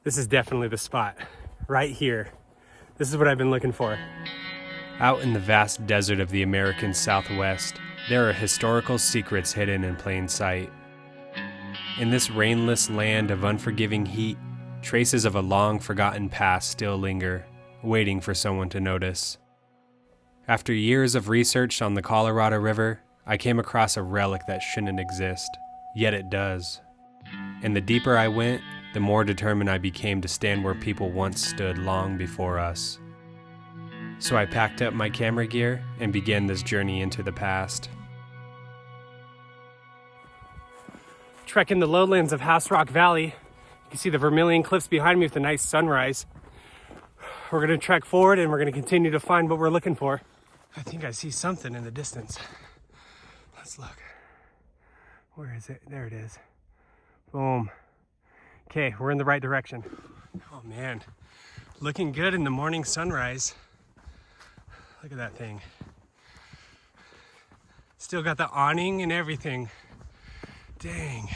This is definitely the spot, right here. This is what I've been looking for. Out in the vast desert of the American Southwest, there are historical secrets hidden in plain sight. In this rainless land of unforgiving heat, traces of a long-forgotten past still linger, waiting for someone to notice. After years of research on the Colorado River, I came across a relic that shouldn't exist, yet it does. And the deeper I went, the more determined I became to stand where people once stood long before us. So I packed up my camera gear and began this journey into the past. Trekking the lowlands of House Rock Valley, you can see the Vermilion Cliffs behind me with a nice sunrise. We're gonna trek forward and we're gonna continue to find what we're looking for. I think I see something in the distance. Let's look. Where is it? There it is. Boom. Okay, we're in the right direction. Oh man, looking good in the morning sunrise. Look at that thing. Still got the awning and everything. Dang.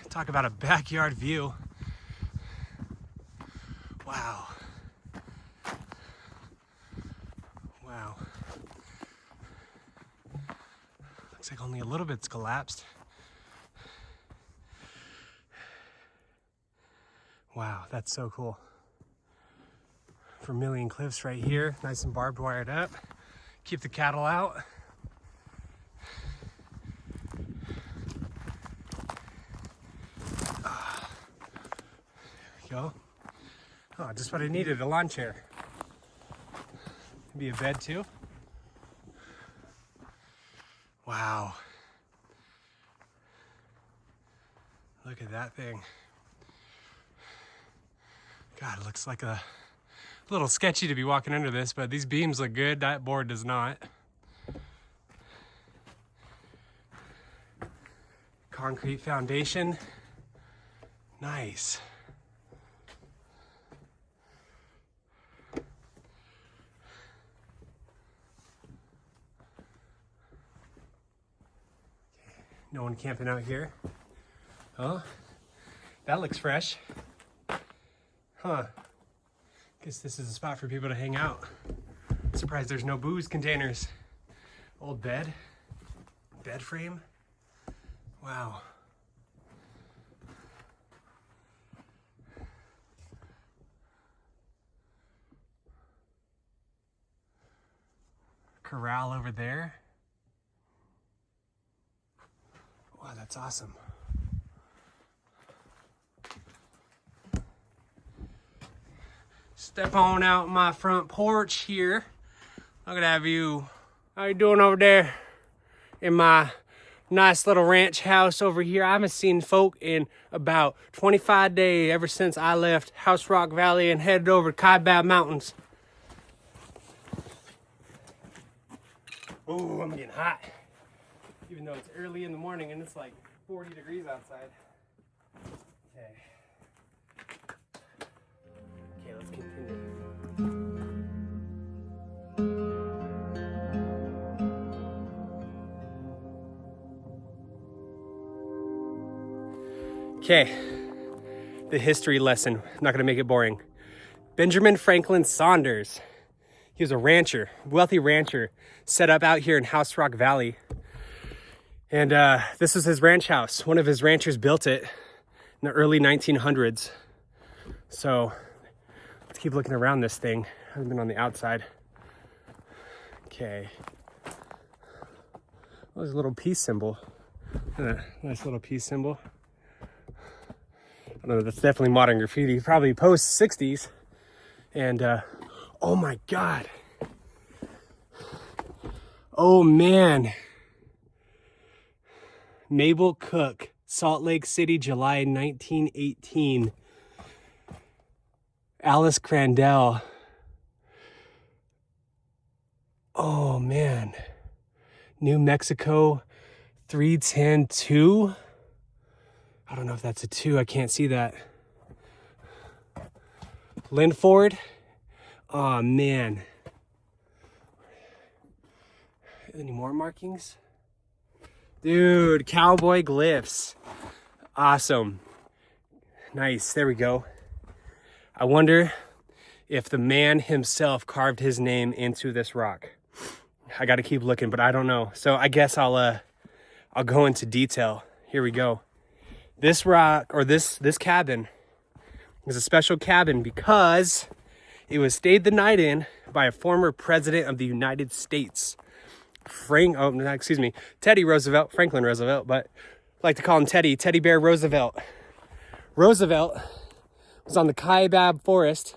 Talk about a backyard view. Wow. Wow. Looks like only a little bit's collapsed. Wow, that's so cool. Vermilion Cliffs right here, nice and barbed wired up. Keep the cattle out. There we go. Oh, just what I needed, a lawn chair. Be a bed too. Wow. Look at that thing. God, it looks like a little sketchy to be walking under this, but these beams look good. That board does not. Concrete foundation. Nice. No one camping out here. Oh, that looks fresh. Huh. Guess this is a spot for people to hang out. Surprised there's no booze containers. Old bed frame. Wow. Corral over there. Wow, that's awesome. Step on out my front porch here. Look at that view. How you doing over there in my nice little ranch house over here? I haven't seen folk in about 25 days ever since I left House Rock Valley and headed over to Kaibab Mountains. Oh, I'm getting hot. Even though it's early in the morning and it's like 40 degrees outside. Okay. Okay, let's continue. Okay, the history lesson. I'm not gonna make it boring. Benjamin Franklin Saunders. He was a rancher, wealthy rancher, set up out here in House Rock Valley. And this was his ranch house. One of his ranchers built it in the early 1900s. So let's keep looking around this thing. I haven't been on the outside. Okay. Oh, there's a little peace symbol. Nice little peace symbol. I don't know, that's definitely modern graffiti. Probably post 60s. And oh my God. Oh man. Mabel Cook, Salt Lake City, July 1918. Alice Crandell. Oh man. New Mexico, 310-2. I don't know if that's a 2. I can't see that. Linford. Oh man. Any more markings? Dude, cowboy glyphs. Awesome. Nice, there we go. I wonder if the man himself carved his name into this rock. I gotta keep looking, but I don't know. So I guess I'll go into detail. Here we go. This rock, or this cabin, is a special cabin because it was stayed the night in by a former president of the United States. Teddy Roosevelt, Franklin Roosevelt, but I like to call him Teddy Bear Roosevelt. Roosevelt was on the Kaibab Forest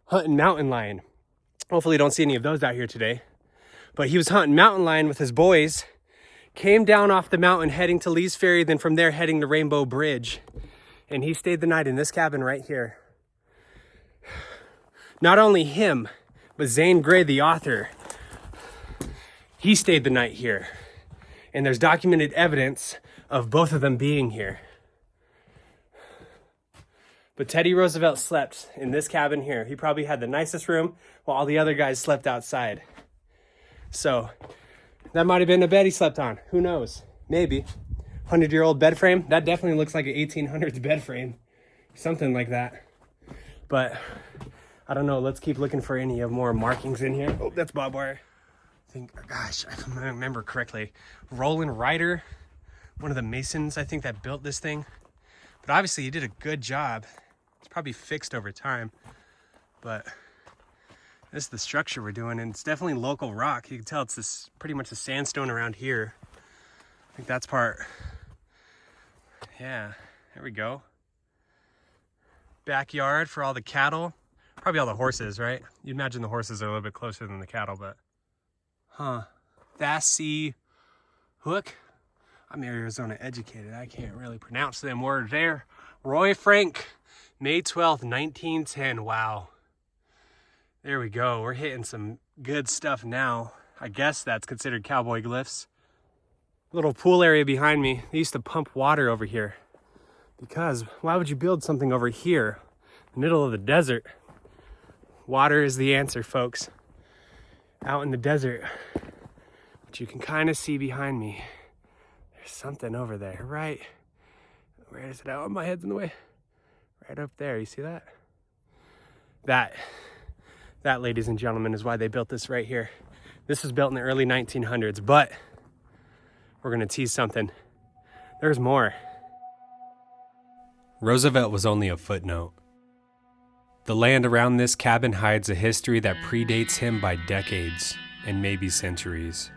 hunting mountain lion. Hopefully you don't see any of those out here today. But he was hunting mountain lion with his boys, came down off the mountain heading to Lee's Ferry, then from there heading to Rainbow Bridge. And he stayed the night in this cabin right here. Not only him, but Zane Grey, the author, he stayed the night here. And there's documented evidence of both of them being here. But Teddy Roosevelt slept in this cabin here. He probably had the nicest room while all the other guys slept outside. So that might have been a bed he slept on. Who knows? Maybe. 100-year-old bed frame. That definitely looks like an 1800s bed frame. Something like that. But I don't know. Let's keep looking for any of more markings in here. Oh, that's barbed wire. Gosh, if I remember correctly, Roland Ryder, one of the masons, I think, that built this thing. But obviously he did a good job. It's probably fixed over time. But this is the structure we're doing, and it's definitely local rock. You can tell it's this pretty much a sandstone around here. I think that's part. Yeah, there we go. Backyard for all the cattle. Probably all the horses, right? You'd imagine the horses are a little bit closer than the cattle, but Vassy Hook. I'm Arizona educated. I can't really pronounce them words there. Roy Frank, May 12th, 1910. Wow. There we go. We're hitting some good stuff now. I guess that's considered cowboy glyphs. Little pool area behind me. They used to pump water over here. Because why would you build something over here, in the middle of the desert? Water is the answer, folks. Out in the desert. But you can kind of see behind me. There's something over there, right? Where is it? Oh, my head's in the way. Right up there. You see that? That, ladies and gentlemen, is why they built this right here. This was built in the early 1900s, but we're going to tease something. There's more. Roosevelt was only a footnote. The land around this cabin hides a history that predates him by decades and maybe centuries.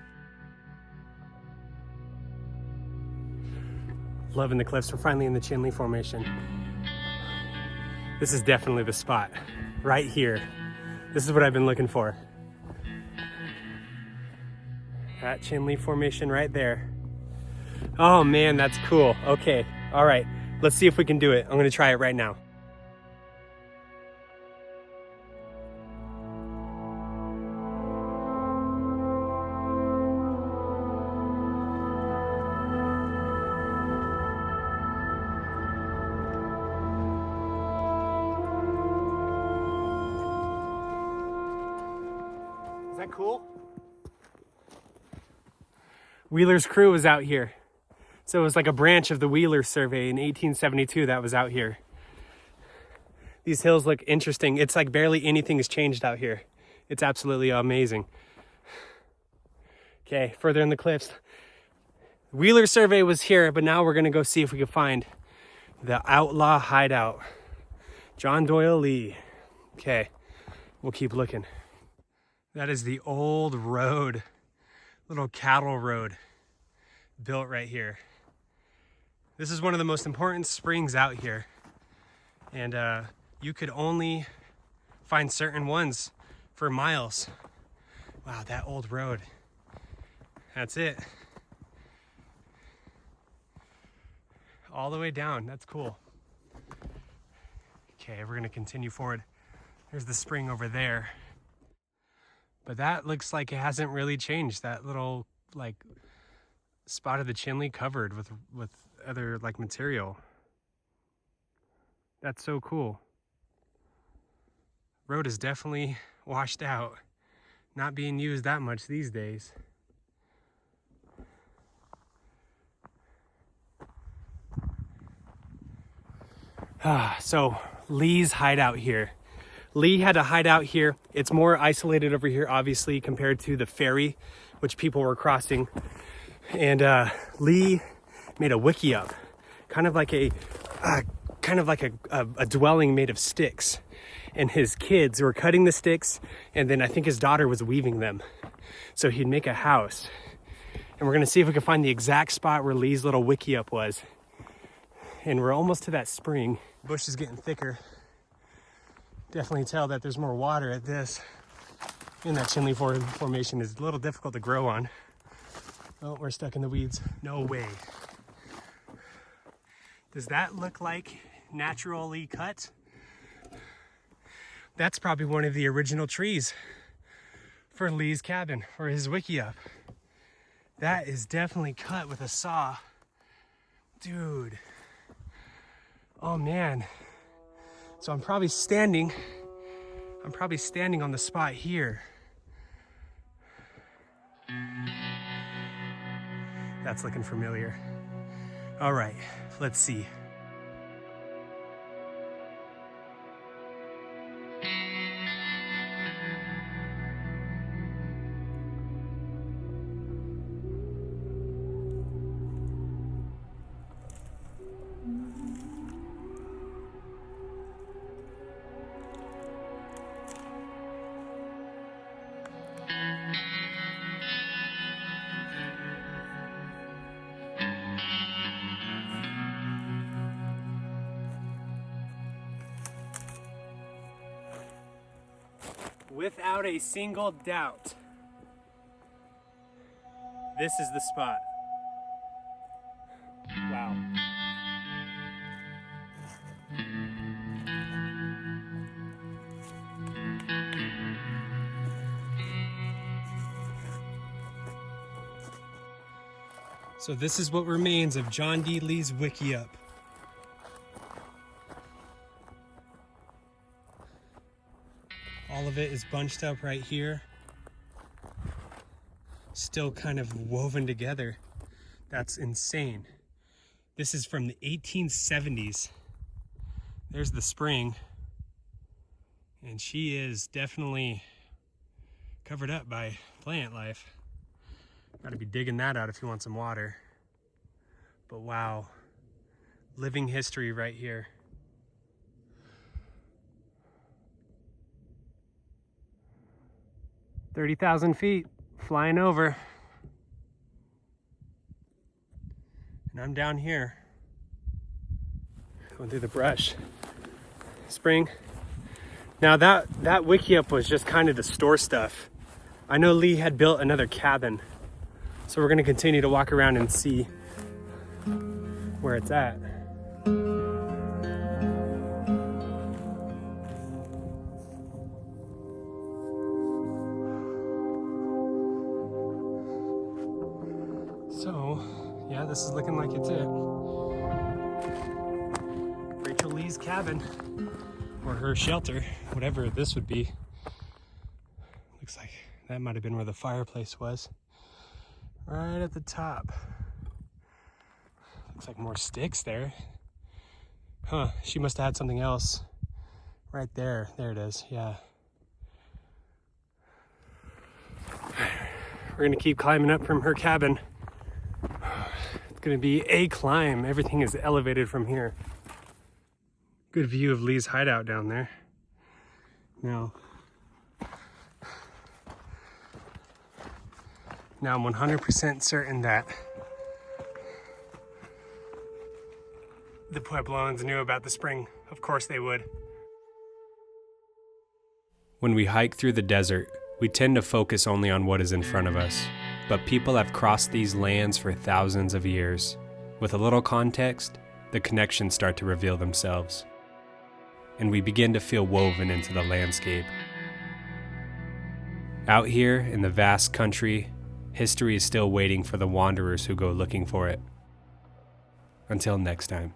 Loving the cliffs. We're finally in the Chinle Formation. This is definitely the spot. Right here. This is what I've been looking for. That Chinle Formation right there. Oh man, that's cool. Okay, all right. Let's see if we can do it. I'm gonna try it right now. Is that cool? Wheeler's crew was out here. So it was like a branch of the Wheeler survey in 1872 that was out here. These hills look interesting. It's like barely anything has changed out here. It's absolutely amazing. Okay, further in the cliffs. Wheeler survey was here, but now we're gonna go see if we can find the Outlaw Hideout. John Doyle Lee. Okay, we'll keep looking. That is the old road, little cattle road built right here. This is one of the most important springs out here. And you could only find certain ones for miles. Wow, that old road. That's it. All the way down, that's cool. Okay, we're gonna continue forward. There's the spring over there. But that looks like it hasn't really changed. That little like spot of the Chinle covered with other like material. That's so cool. Road is definitely washed out. Not being used that much these days. So Lee's hideout here. Lee had a hideout here. It's more isolated over here, obviously, compared to the ferry, which people were crossing. And Lee made a wiki up, kind of like a dwelling made of sticks. And his kids were cutting the sticks, and then I think his daughter was weaving them. So he'd make a house. And we're gonna see if we can find the exact spot where Lee's little wiki up was. And we're almost to that spring. The bush is getting thicker. Definitely tell that there's more water at this. And that Chinle formation is a little difficult to grow on. Oh, we're stuck in the weeds. No way. Does that look like naturally cut? That's probably one of the original trees for Lee's cabin or his wiki up. That is definitely cut with a saw. Dude. Oh man. So I'm probably standing on the spot here. That's looking familiar. All right, let's see. Without a single doubt, this is the spot. Wow. So this is what remains of John D. Lee's wiki up. All of it is bunched up right here. Still kind of woven together. That's insane. This is from the 1870s. There's the spring. And she is definitely covered up by plant life. Gotta be digging that out if you want some water. But wow, living history right here. "30,000 feet, flying over. And I'm down here, going through the brush. Spring. Now that wiki up was just kind of to store stuff. I know Lee had built another cabin, so we're gonna continue to walk around and see where it's at. So, yeah, this is looking like it's it. Rachel Lee's cabin, or her shelter, whatever this would be. Looks like that might have been where the fireplace was. Right at the top. Looks like more sticks there. Huh, she must have had something else right there. There it is, yeah. We're gonna keep climbing up from her cabin. It's gonna be a climb. Everything is elevated from here. Good view of Lee's hideout down there. Now I'm 100% certain that the Puebloans knew about the spring. Of course they would. When we hike through the desert, we tend to focus only on what is in front of us. But people have crossed these lands for thousands of years. With a little context, the connections start to reveal themselves. And we begin to feel woven into the landscape. Out here in the vast country, history is still waiting for the wanderers who go looking for it. Until next time.